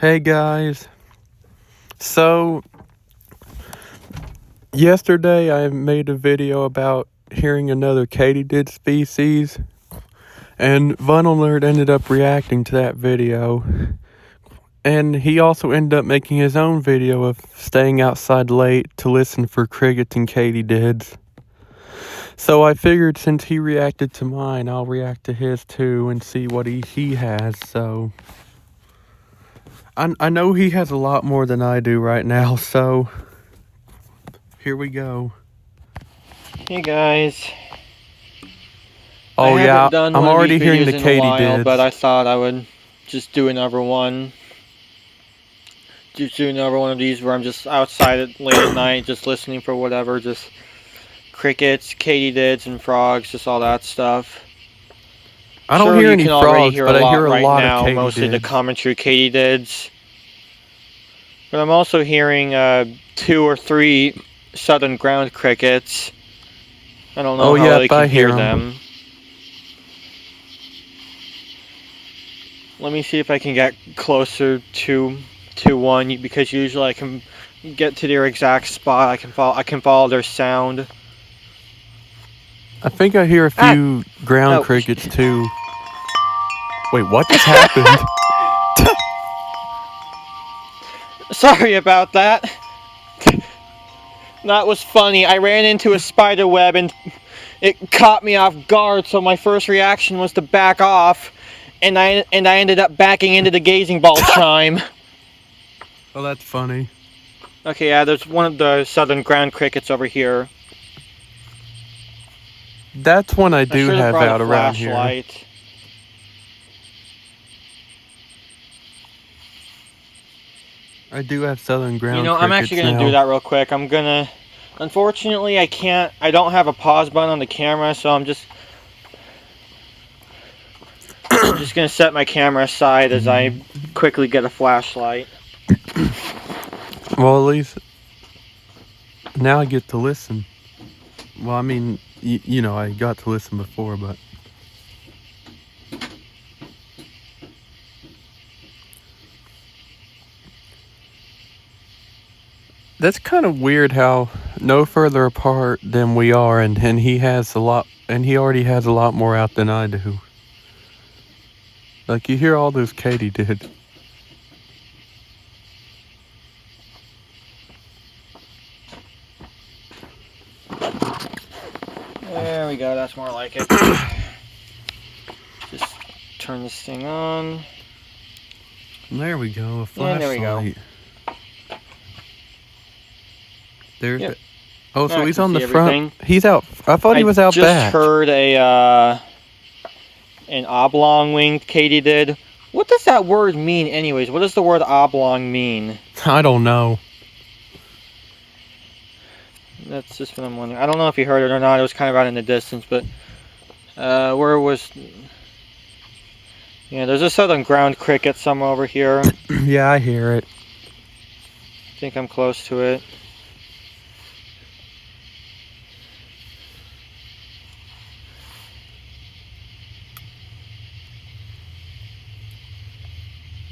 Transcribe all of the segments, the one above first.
Hey guys. So, yesterday I made a video about hearing another katydid species, and Vun Alert ended up reacting to that video. And he also ended up making his own video of staying outside late to listen for crickets and katydids. So I figured since he reacted to mine, I'll react to his too and see what he has. So I know he has a lot more than I do right now, so here we go. Hey guys. Oh I yeah, haven't done I'm one of these already hearing the videos in a while, but katydids. I thought I would just do another one. Just do another one of these where I'm just outside late at night, just listening for whatever, just crickets, katydids, and frogs, just all that stuff. I don't Sure, hear you any can already frogs, hear a but I hear lot a right lot of now, mostly the katydids. common true katydids. But I'm also hearing 2 or 3 southern ground crickets. I don't know Oh how well you yep, can I hear hear them. them. Let me see if I can get closer to one, because usually I can get to their exact spot. I can follow their sound. I think I hear a Ah! few ground Oh. crickets too. Wait, what just happened? Sorry about that. That was funny. I ran into a spider web and it caught me off guard, so my first reaction was to back off, and I ended up backing into the gazing ball chime. Oh, that's funny. Okay, yeah, there's one of the southern ground crickets over here. That's one I I do should have have brought a out around here. flashlight. I do have southern You ground know, I'm actually crickets gonna do now. that real quick. Unfortunately, I don't have a pause button on the camera, so I'm just gonna set my camera aside as I quickly get a flashlight. Well, at least now I get to listen. Well, I mean, you know, I got to listen before, but that's kind of weird how no further apart than we are, and he has a lot, and he already has a lot more out than I do. Like, you hear all those katydids. There we go, that's more like it. Just turn this thing on. There we go, a flashlight. And there we go. There's Yep. it. Oh, so Now I he's can on the see front. everything. He's out. I thought he was out just back. heard an oblong-winged katydid. What does that word mean anyways? What does the word oblong mean? I don't know. That's just what I'm wondering. I don't know if you heard it or not. It was kind of out in the distance, but where was... Yeah, there's a southern ground cricket somewhere over here. Yeah, I hear it. I think I'm close to it.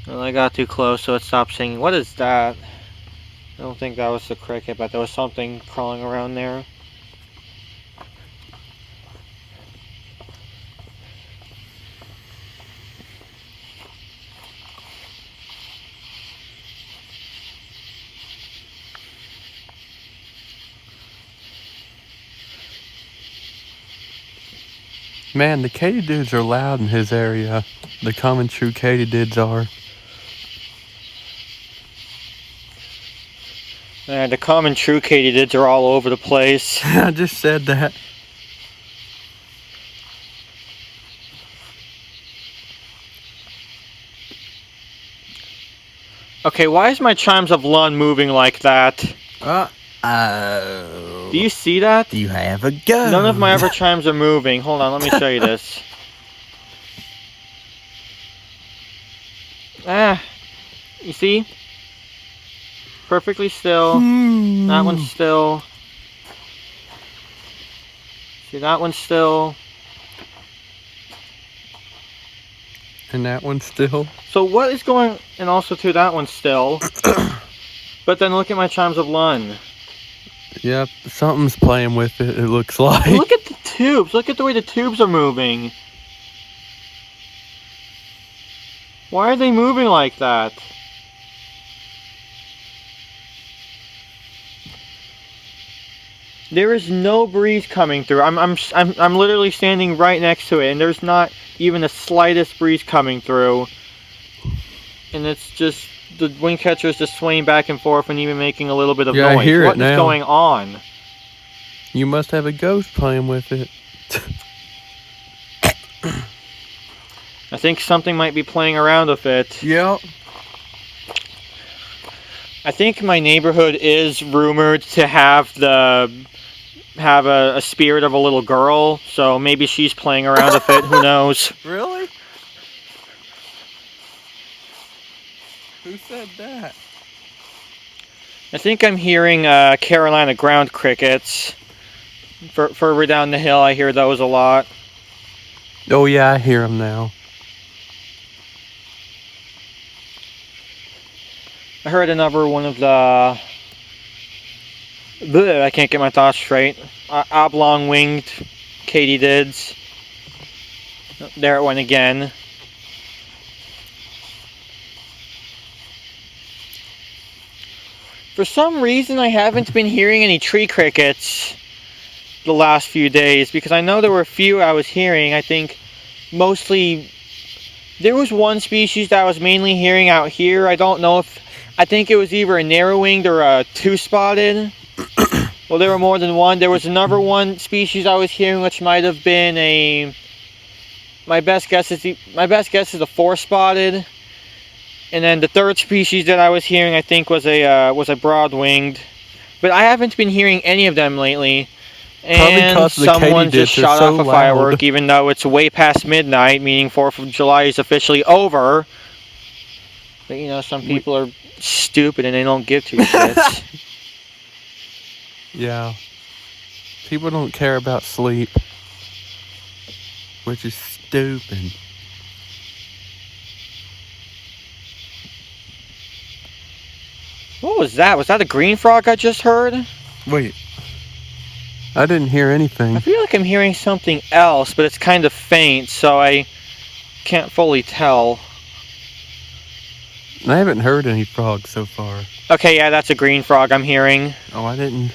Well, I got too close, so it stopped singing. What is that? I don't think that was the cricket, but there was something crawling around there. Man, the katydids are loud in his area. The common true katydids are. The common true katydids are all over the place. I just said that. Okay, why is my chimes of Lund moving like that? Uh-oh. Do you see that? You have a go. None of my other chimes are moving. Hold on, let me show you this. You see? Perfectly still. That one's still. See, that one's still. And that one still. So what is going... And also, too, that one still. But then look at my chimes of Lun. Yep, something's playing with it, it looks like. And look at the tubes. Look at the way the tubes are moving. Why are they moving like that? There is no breeze coming through. I'm literally standing right next to it, and there's not even the slightest breeze coming through. And it's just the wind catcher is just swaying back and forth and even making a little bit of noise. I hear What it now. is going on? You must have a ghost playing with it. I think something might be playing around with it. Yep. I think my neighborhood is rumored to have a spirit of a little girl, so maybe she's playing around with it. Who knows? Really? Who said that? I think I'm hearing Carolina ground crickets. Further down the hill, I hear those a lot. Oh yeah, I hear them now. I heard another one of the... Bleh, I can't get my thoughts straight. Oblong-winged katydids. There it went again. For some reason, I haven't been hearing any tree crickets the last few days, because I know there were a few I was hearing. I think mostly... There was one species that I was mainly hearing out here. I don't know if... I think it was either a narrow-winged or a two-spotted. Well, there were more than one. There was another one species I was hearing, which might have been a... My best guess is a four-spotted. And then the third species that I was hearing, I think, was a broad-winged. But I haven't been hearing any of them lately. And someone just shot off a firework, even though it's way past midnight, meaning 4th of July is officially over. But, you know, some people are stupid and they don't give two shits. Yeah. People don't care about sleep. Which is stupid. What was that? Was that a green frog I just heard? Wait. I didn't hear anything. I feel like I'm hearing something else, but it's kind of faint, so I can't fully tell. I haven't heard any frogs so far. Okay, yeah, that's a green frog I'm hearing. Oh, I didn't.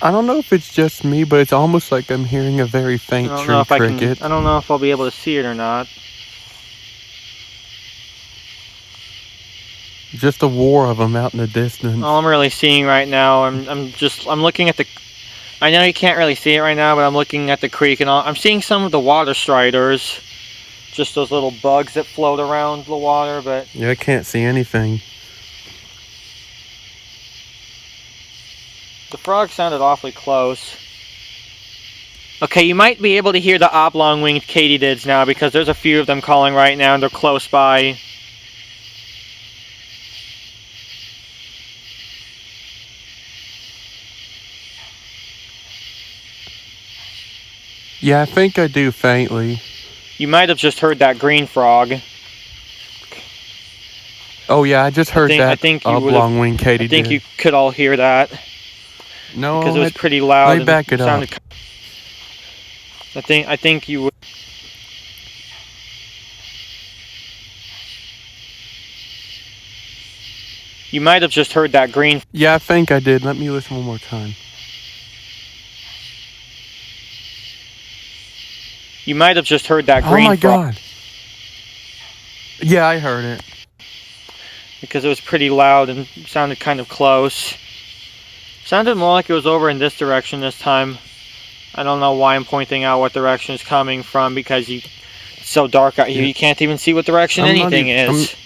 I don't know if it's just me, but it's almost like I'm hearing a very faint tree cricket. I don't know if I'll be able to see it or not. Just a war of them out in the distance. All I'm really seeing right now, I'm looking at the... I know you can't really see it right now, but I'm looking at the creek and I'm seeing some of the water striders. Just those little bugs that float around the water, but... Yeah, I can't see anything. The frog sounded awfully close. Okay, you might be able to hear the oblong-winged katydids now, because there's a few of them calling right now and they're close by. Yeah, I think I do faintly. You might have just heard that green frog. Oh yeah, I just heard that oblong-winged katydid. I think you could all hear that. No, because it was pretty loud. Let me back it up. I think you would. You might have just heard that green. Yeah, I think I did. Let me listen one more time. You might have just heard that green. Oh my god. Yeah, I heard it. Because it was pretty loud and sounded kind of close. Sounded more like it was over in this direction this time. I don't know why I'm pointing out what direction it's coming from, because it's so dark out here, you can't even see what direction anything is.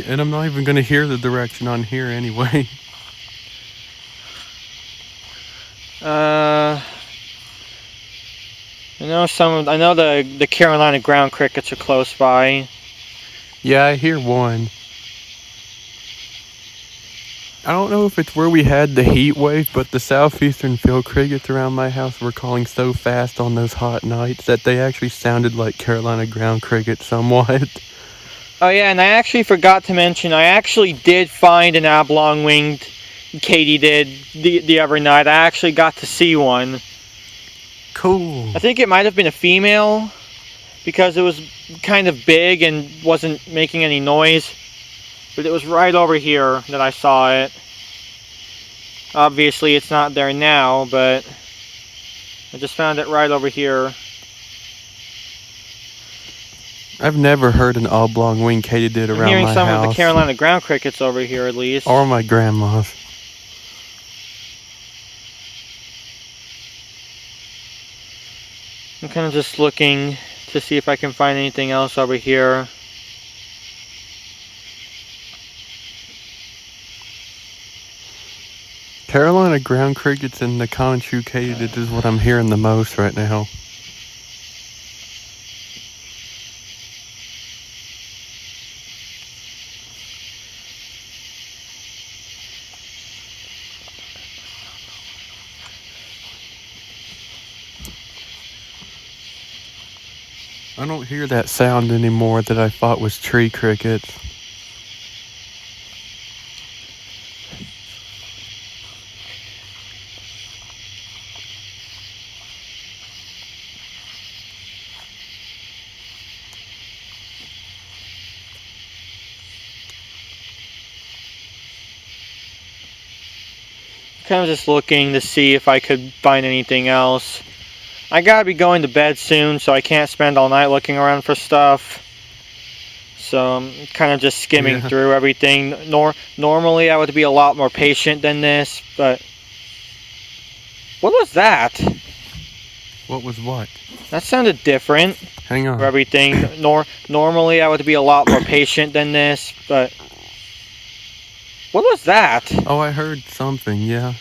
And I'm not even going to hear the direction on here anyway. I know the Carolina ground crickets are close by. Yeah, I hear one. I don't know if it's where we had the heat wave, but the southeastern field crickets around my house were calling so fast on those hot nights that they actually sounded like Carolina ground crickets somewhat. Oh yeah, and I actually forgot to mention, I actually did find an oblong-winged katydid the other night. I actually got to see one. Cool. I think it might have been a female, because it was kind of big and wasn't making any noise. But it was right over here that I saw it. Obviously it's not there now, but I just found it right over here. I've never heard an oblong winged katydid I'm around hearing my some house. of the Carolina ground crickets over here at least. Or my grandma's. I'm kind of just looking to see if I can find anything else over here. Carolina ground crickets and the common true katydid is what I'm hearing the most right now. I don't hear that sound anymore that I thought was tree crickets. Kind of just looking to see if I could find anything else. I gotta be going to bed soon, so I can't spend all night looking around for stuff. So I'm kind of just skimming through everything. Normally I would be a lot more patient than this, but... What was that? What was what? That sounded different. Hang on. For everything. Normally I would be a lot more patient than this, but... What was that? Oh, I heard something, yeah.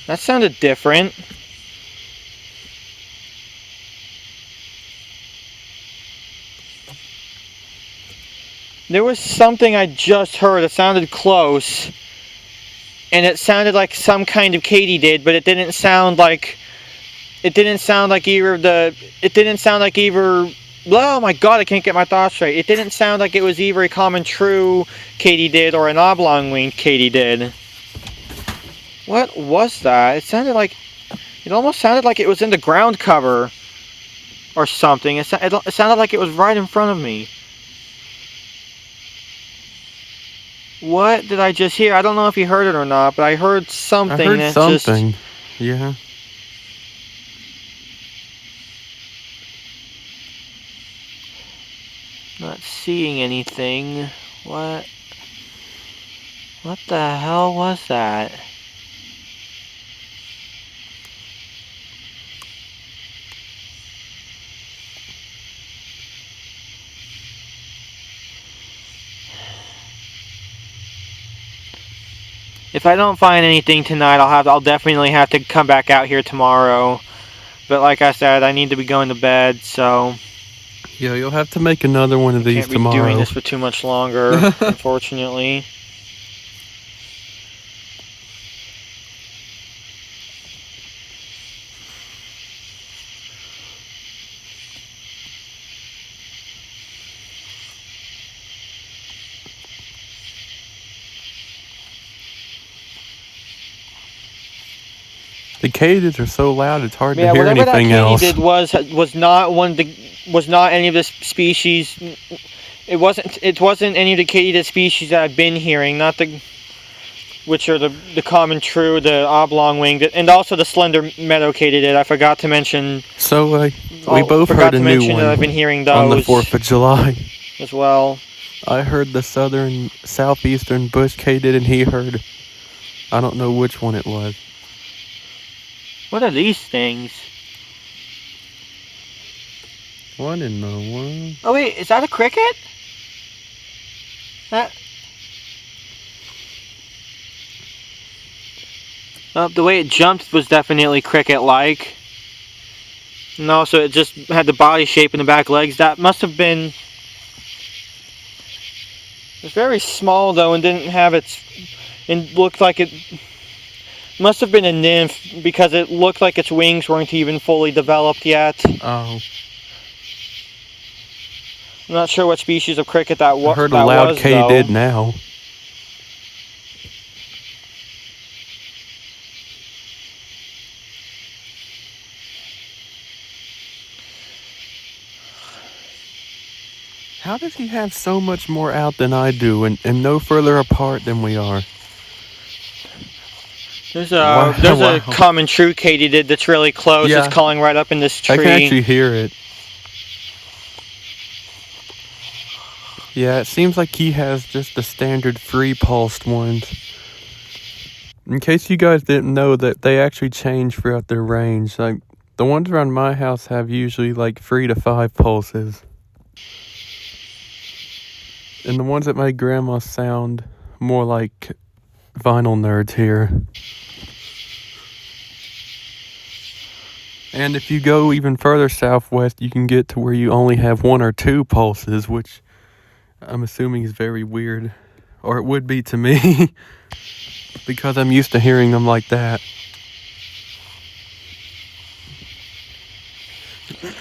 That sounded different. There was something I just heard. It sounded close. And it sounded like some kind of katydid, but it didn't sound like... It didn't sound like either the... It didn't sound like either... Oh my god, I can't get my thoughts straight. It didn't sound like it was either a common true katydid or an oblong-winged katydid. What was that? It sounded like... It almost sounded like it was in the ground cover or something. It sounded like it was right in front of me. What did I just hear? I don't know if you heard it or not, but I heard something. I heard something. Yeah. Not seeing anything. What the hell was that? If I don't find anything tonight, I'll definitely have to come back out here tomorrow. But like I said, I need to be going to bed, so... Yeah, you'll have to make another one of these tomorrow. Can't be doing this for too much longer, unfortunately. The katydids are so loud it's hard to hear anything else. Yeah, whatever that katydid was not any of the species. It wasn't any of the katydid species that I've been hearing. Not the, which are the common true, the oblong-winged, and also the slender meadow katydid. I forgot to mention. So we both heard a new one. That I've been hearing those on the 4th of July as well. I heard the southeastern bush katydid, and he heard, I don't know which one it was. What are these things? What in the world? Oh wait, is that a cricket? The way it jumped was definitely cricket-like. And also it just had the body shape and the back legs. That must have been... It was very small though and didn't have its... and looked like it must have been a nymph because it looked like its wings weren't even fully developed yet. Oh. I'm not sure what species of cricket that I was. heard a loud katydid now. How does he have so much more out than I do and no further apart than we are? There's a common true katydid that's really close. Yeah. It's calling right up in this tree. I can actually hear it. Yeah, it seems like he has just the standard free pulsed ones. In case you guys didn't know that they actually change throughout their range. Like the ones around my house have usually like 3 to 5 pulses. And the ones that my grandma sound more like vinyl nerds here. And if you go even further southwest, you can get to where you only have 1 or 2 pulses, which I'm assuming is very weird. Or it would be to me, because I'm used to hearing them like that.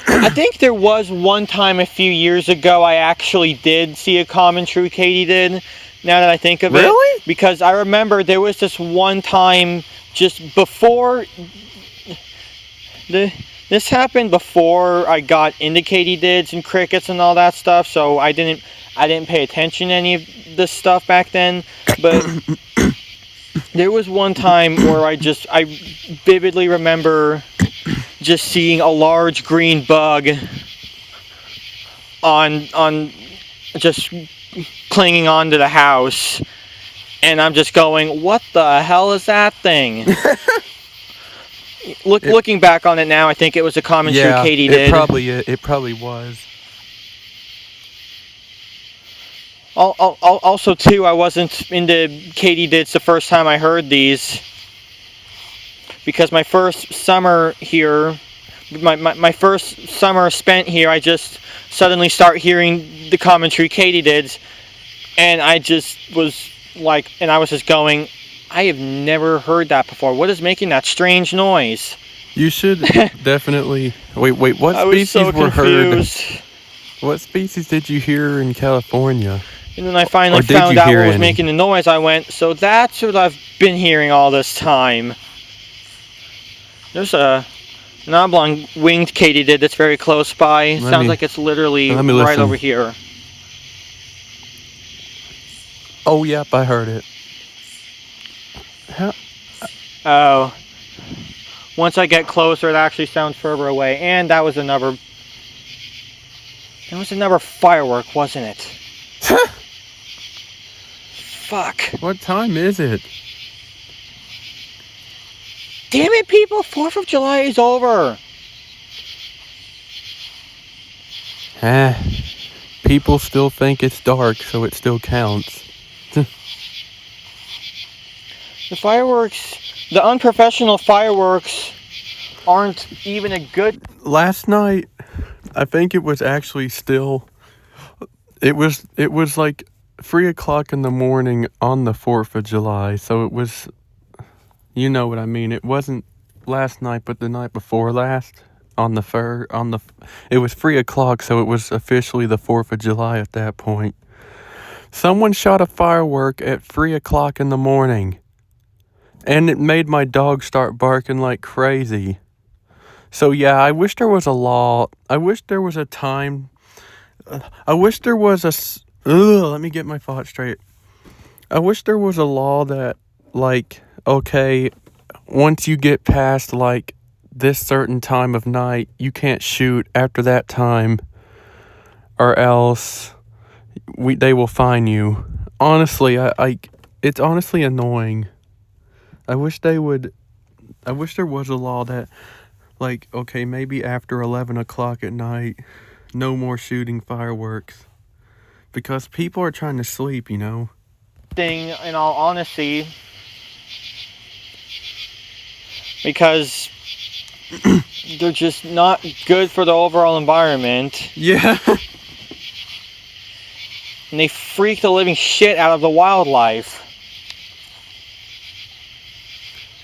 I think there was one time a few years ago I actually did see a common true katydid, now that I think of it. Really? Because I remember there was this one time just before... This happened before I got into katydids and crickets and all that stuff, so I didn't pay attention to any of this stuff back then. But there was one time where I vividly remember just seeing a large green bug on just clinging onto the house, and I'm just going, what the hell is that thing? Looking back on it now, I think it was a common true katydid. It probably was. Also, too, I wasn't into katydids the first time I heard these, because my first summer here, my first summer spent here, I just suddenly start hearing the common true katydids, and I just was like, and I was just going, I have never heard that before. What is making that strange noise? You should definitely... Wait, what I was species so were confused. heard? What species did you hear in California? And then I finally found out what was making the noise. I went, so that's what I've been hearing all this time. There's an oblong-winged katydid that's very close by. Sounds like it's literally right over here. Oh, yep, I heard it. Oh. Once I get closer, it actually sounds further away. And that was another... That was another firework, wasn't it? Fuck. What time is it? Damn it, people! 4th of July is over! People still think it's dark, so it still counts. The fireworks, the unprofessional fireworks aren't even a good... Last night, I think it was actually still... It was like 3 o'clock in the morning on the 4th of July, so it was... You know what I mean. It wasn't last night, but the night before last. It was 3 o'clock, so it was officially the 4th of July at that point. Someone shot a firework at 3 o'clock in the morning. And it made my dog start barking like crazy. So yeah, I wish there was a law. I wish there was a time. I wish there was a... let me get my thoughts straight. I wish there was a law that, like, okay, once you get past, like, this certain time of night, you can't shoot after that time, or else they will fine you. Honestly, it's honestly annoying. I wish there was a law that, like, okay, maybe after 11 o'clock at night, no more shooting fireworks. Because people are trying to sleep, you know? Thing, in all honesty, because they're just not good for the overall environment. Yeah. And they freak the living shit out of the wildlife.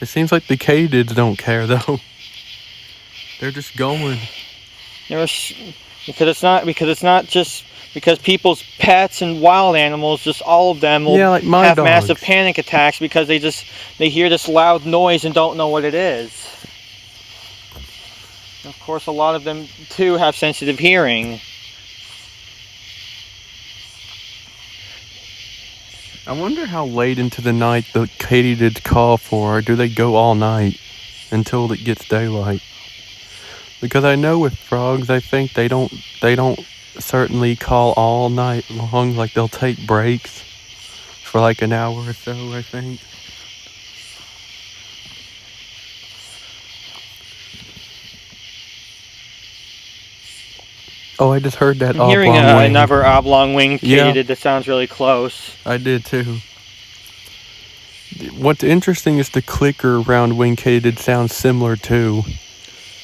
It seems like the katydids don't care though. They're just going. Because it's not just because people's pets and wild animals, just all of them will Yeah, like my have dogs. massive panic attacks because they hear this loud noise and don't know what it is. And of course, a lot of them too have sensitive hearing. I wonder how late into the night the katydids call for, or do they go all night until it gets daylight? Because I know with frogs, I think they don't certainly call all night long. Like they'll take breaks for like an hour or so, I think. Oh, I just heard that I'm hearing oblong wing. another oblong-winged katydid Yeah. that sounds really close. I did too. What's interesting is the clicker around wing katydid sounds similar too.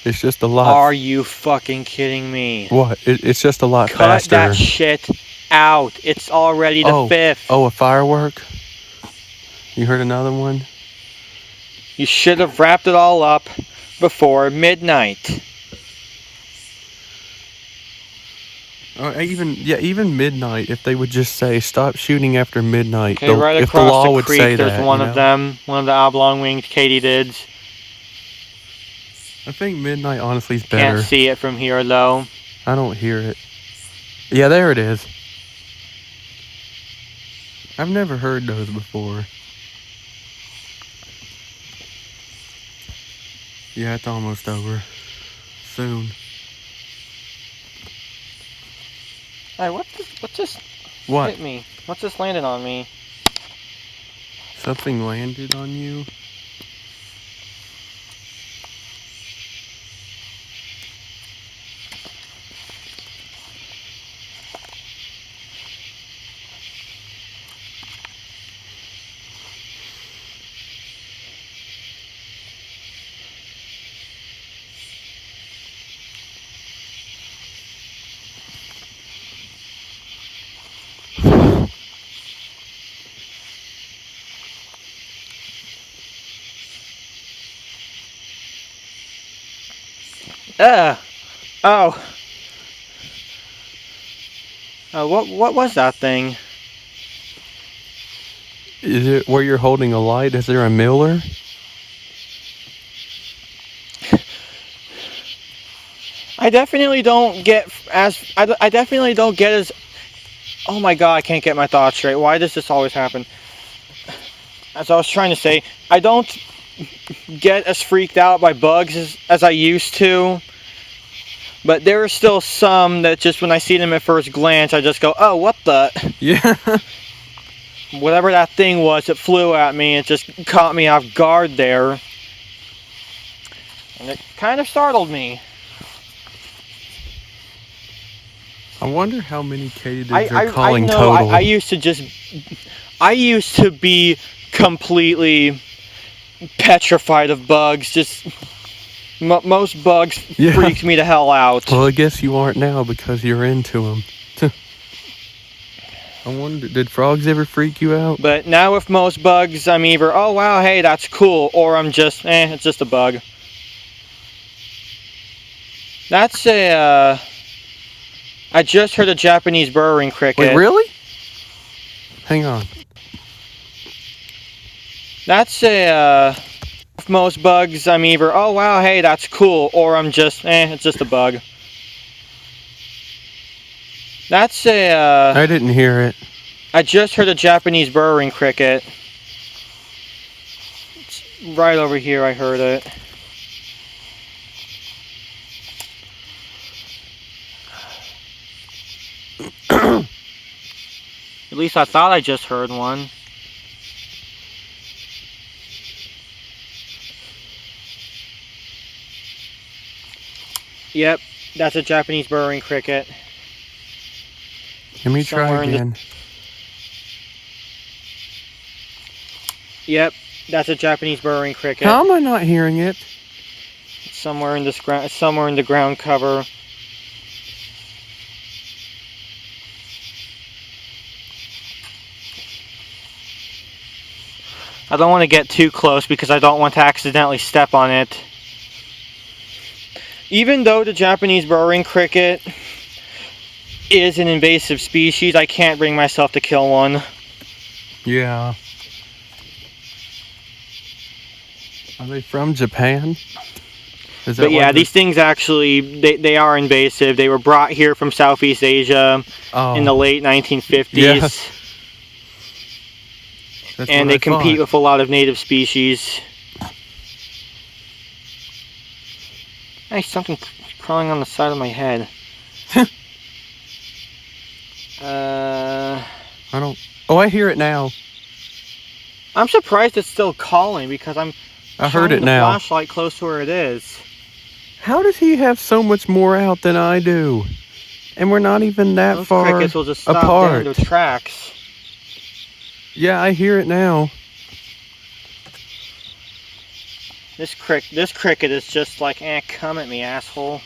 It's just a lot. Are you fucking kidding me? What? It's just a lot faster. Cut that shit out. It's already the 5th. Oh, a firework? You heard another one? You should have wrapped it all up before midnight. Even midnight. If they would just say stop shooting after midnight, Okay, right if the across law the would creek, say there's that, one of them, one of the oblong-winged katydids. I think midnight honestly is better. Can't see it from here though. I don't hear it. Yeah, there it is. I've never heard those before. Yeah, it's almost over. Soon. Hey, what's this? What? Hit me. What's this landing on me? Something landed on you? Oh. What was that thing? Is it where you're holding a light? Is there a miller? I definitely don't get as. Oh my god, I can't get my thoughts straight. Why does this always happen? As I was trying to say, I don't get as freaked out by bugs as I used to. But there are still some that just when I see them at first glance, I just go, oh, what the? Yeah. Whatever that thing was that flew at me, it just caught me off guard there. And it kind of startled me. I wonder how many katydids are calling total. I used to be completely petrified of bugs. Just most bugs freaked me the hell out. Well, I guess you aren't now because you're into them. I wonder, did frogs ever freak you out? But now with most bugs, I'm either, oh wow, hey, that's cool, or I'm just, it's just a bug. That's a, I just heard a Japanese burrowing cricket. Wait, really? Hang on. That's a, with most bugs, I'm either, oh wow, hey, that's cool, or I'm just, it's just a bug. That's a, I didn't hear it. I just heard a Japanese burrowing cricket. It's right over here, I heard it. At least I thought I just heard one. Yep, that's a Japanese burrowing cricket. Let me try again. Yep, that's a Japanese burrowing cricket. How am I not hearing it? It's somewhere in this somewhere in the ground cover. I don't want to get too close because I don't want to accidentally step on it. Even though the Japanese burrowing cricket is an invasive species, I can't bring myself to kill one. Yeah. Are they from Japan? Is that But yeah, why these things actually, they are invasive. They were brought here from Southeast Asia in the late 1950s. Yeah. That's and what they I compete thought. with a lot of native species. Hey, something crawling on the side of my head. I don't... Oh, I hear it now. I'm surprised it's still calling because I'm I heard shining it the now. flashlight close to where it is. How does he have so much more out than I do? And we're not even that Those far crickets will just stop dead in apart. their tracks. Yeah, I hear it now. This cricket is just like, come at me, asshole.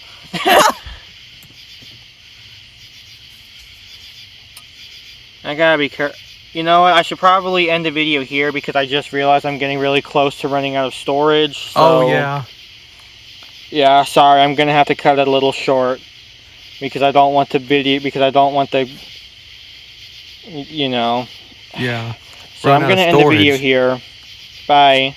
I gotta be careful. You know what? I should probably end the video here because I just realized I'm getting really close to running out of storage. So, Oh, yeah. yeah, sorry. I'm gonna have to cut it a little short because I don't want the video. Because I don't want the. You know. Yeah. So Run I'm out of gonna end the video storage. here. Bye.